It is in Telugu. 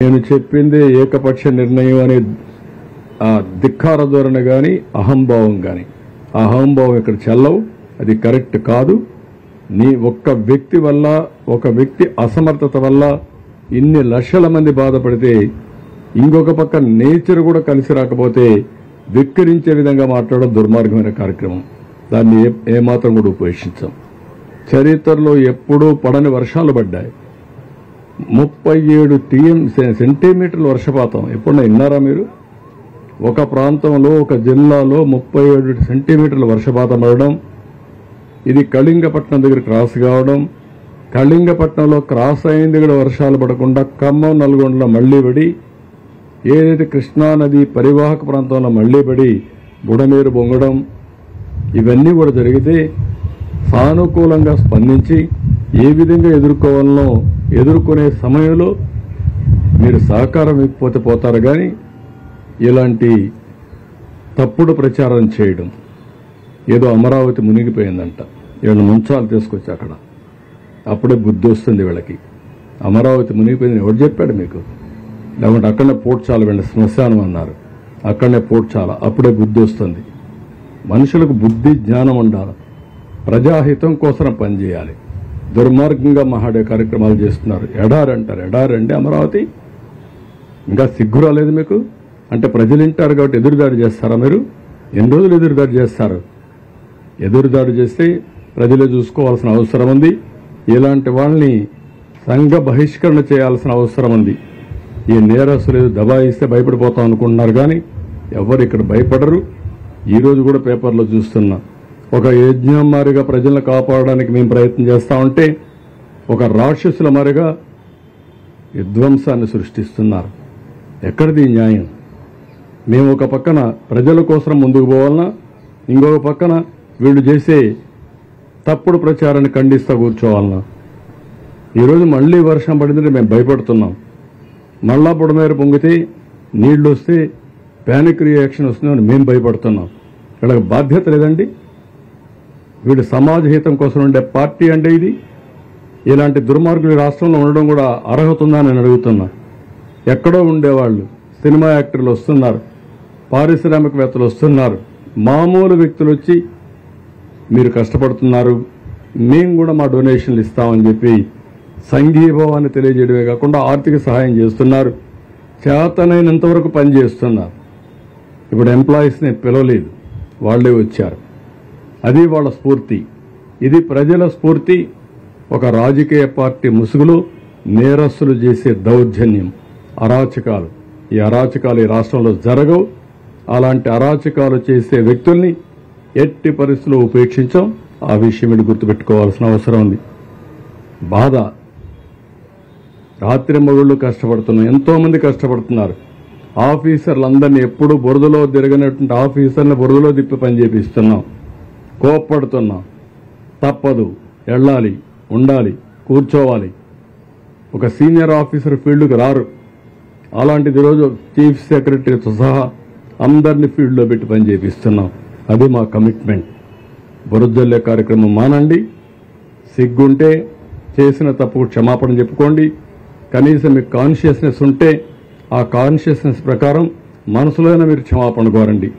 నేను చెప్పింది ఏకపక్ష నిర్ణయం అనే ధిక్కార ధోరణి కానీ అహంభావం కానీ అహంభావం ఇక్కడ చెల్లవు. అది కరెక్ట్ కాదు. నీ ఒక్క వ్యక్తి వల్ల ఒక వ్యక్తి అసమర్థత వల్ల ఇన్ని లక్షల మంది బాధపడితే ఇంకొక పక్క నేచర్ కూడా కలిసి రాకపోతే విక్కరించే విధంగా మాట్లాడడం దుర్మార్గమైన కార్యక్రమం. దాన్ని ఏమాత్రం కూడా ఉపేక్షించాం. చరిత్రలో ఎప్పుడూ పడని వర్షాలు పడ్డాయి. 37 సెంటీమీటర్ల వర్షపాతం ఎప్పుడన్నా విన్నారా మీరు? ఒక ప్రాంతంలో ఒక జిల్లాలో 37 సెంటీమీటర్ల వర్షపాతం పడడం, ఇది కళింగపట్నం దగ్గర క్రాస్ కావడం, కళింగపట్నంలో క్రాస్ అయింది కూడా వర్షాలు పడకుండా ఖమ్మం నల్గొండలో మళ్లీ పడి, ఏదైతే కృష్ణానది పరివాహక ప్రాంతంలో మళ్లీ పడి బుడమేరు బొంగడం, ఇవన్నీ కూడా జరిగితే సానుకూలంగా స్పందించి ఏ విధంగా ఎదుర్కోవాలనో ఎదుర్కొనే సమయంలో మీరు సహకారం ఇవ్వకపోతే పోతారు. కానీ ఇలాంటి తప్పుడు ప్రచారం చేయడం, ఏదో అమరావతి మునిగిపోయిందంట, వీళ్ళని ముంచాలు తీసుకొచ్చి అక్కడ అప్పుడే బుద్ధి వస్తుంది వీళ్ళకి. అమరావతి మునిగిపోయింది ఎవరు చెప్పాడు మీకు? లేకుంటే అక్కడనే పోడ్చాల వీళ్ళ శ్మశానం అన్నారు, అక్కడనే పోడ్చాల, అప్పుడే బుద్ధి వస్తుంది. మనుషులకు బుద్ధి జ్ఞానం ఉండాలి. ప్రజాహితం కోసం పనిచేయాలి. దుర్మార్గంగా మహాడే కార్యక్రమాలు చేస్తున్నారు. ఎడారంటారు. ఎడారండి అమరావతి? ఇంకా సిగ్గు రాలేదు మీకు? అంటే ప్రజలు వింటారు కాబట్టి ఎదురుదాడి చేస్తారా మీరు? ఎన్ని రోజులు ఎదురుదాడి చేస్తారు? ఎదురుదాడి చేస్తే ప్రజలే చూసుకోవాల్సిన అవసరం ఉంది. ఇలాంటి వాళ్ళని సంఘ బహిష్కరణ చేయాల్సిన అవసరం ఉంది. ఈ నేరస్తులు దబాయిస్తే భయపడిపోతాం అనుకుంటున్నారు, కానీ ఎవరు ఇక్కడ భయపడరు. ఈరోజు కూడా పేపర్లో చూస్తున్నా, ఒక యజ్ఞం మారిగా ప్రజలను కాపాడడానికి మేము ప్రయత్నం చేస్తా ఉంటే ఒక రాక్షసుల మారిగా విధ్వంసాన్ని సృష్టిస్తున్నారు. ఎక్కడిది న్యాయం? మేము ఒక పక్కన ప్రజల కోసం ముందుకు పోవాలన్నా, ఇంకొక పక్కన వీళ్ళు చేసే తప్పుడు ప్రచారాన్ని ఖండిస్తూ కూర్చోవాలన్నా? ఈరోజు మళ్లీ వర్షం పడిందంటే మేము భయపడుతున్నాం. మళ్ళా బుడమేరు పొంగితే నీళ్లు వస్తే ప్యానిక్ రియాక్షన్ వస్తుందని మేము భయపడుతున్నాం. వీళ్ళకి బాధ్యత లేదండి? వీడు సమాజ హితం కోసం ఉండే పార్టీ అంటే ఇది? ఇలాంటి దుర్మార్గులు రాష్ట్రంలో ఉండడం కూడా అర్హత ఉందా నేను అడుగుతున్నా. ఎక్కడో ఉండేవాళ్ళు సినిమా యాక్టర్లు వస్తున్నారు, పారిశ్రామికవేత్తలు వస్తున్నారు, మామూలు వ్యక్తులు వచ్చి మీరు కష్టపడుతున్నారు, మేము కూడా మా డొనేషన్లు ఇస్తామని చెప్పి సంఘీభావాన్ని తెలియజేయడమే కాకుండా ఆర్థిక సహాయం చేస్తున్నారు. చేతనైనంత వరకు పనిచేస్తున్నారు. ఇప్పుడు ఎంప్లాయీస్ని పిలవలేదు, వాళ్లే వచ్చారు. అది వాళ్ళ స్ఫూర్తి. ఇది ప్రజల స్ఫూర్తి. ఒక రాజకీయ పార్టీ ముసుగులో నేరస్తులు చేసే దౌర్జన్యం, అరాచకాలు, ఈ అరాచకాలు ఈ రాష్ట్రంలో జరగవు. అలాంటి అరాచకాలు చేసే వ్యక్తుల్ని ఎట్టి పరిస్థితుల్లో ఉపేక్షించాం. ఆ విషయం మీరు గుర్తుపెట్టుకోవాల్సిన అవసరం ఉంది. బాధ. రాత్రి మగుళ్ళు కష్టపడుతున్నాం, ఎంతో మంది కష్టపడుతున్నారు. ఆఫీసర్లందరినీ ఎప్పుడు బురదలో తిరగనటువంటి ఆఫీసర్ని బురదలో తిప్పి పని చేపిస్తున్నాం. కోప్పడుతున్నాం. తప్పదు, వెళ్ళాలి, ఉండాలి, కూర్చోవాలి. ఒక సీనియర్ ఆఫీసర్ ఫీల్డ్కి రారు. అలాంటిది ఈరోజు చీఫ్ సెక్రటరీతో సహా అందరినీ ఫీల్డ్లో పెట్టి పని చేపిస్తున్నాం. అది మా కమిట్మెంట్. బురదల్లే కార్యక్రమం మానండి. సిగ్గుంటే చేసిన తప్పు క్షమాపణ చెప్పుకోండి. కనీసం మీకు కాన్షియస్నెస్ ఉంటే ఆ కాన్షియస్నెస్ ప్రకారం మనసులోనే మీరు క్షమాపణ కోరండి.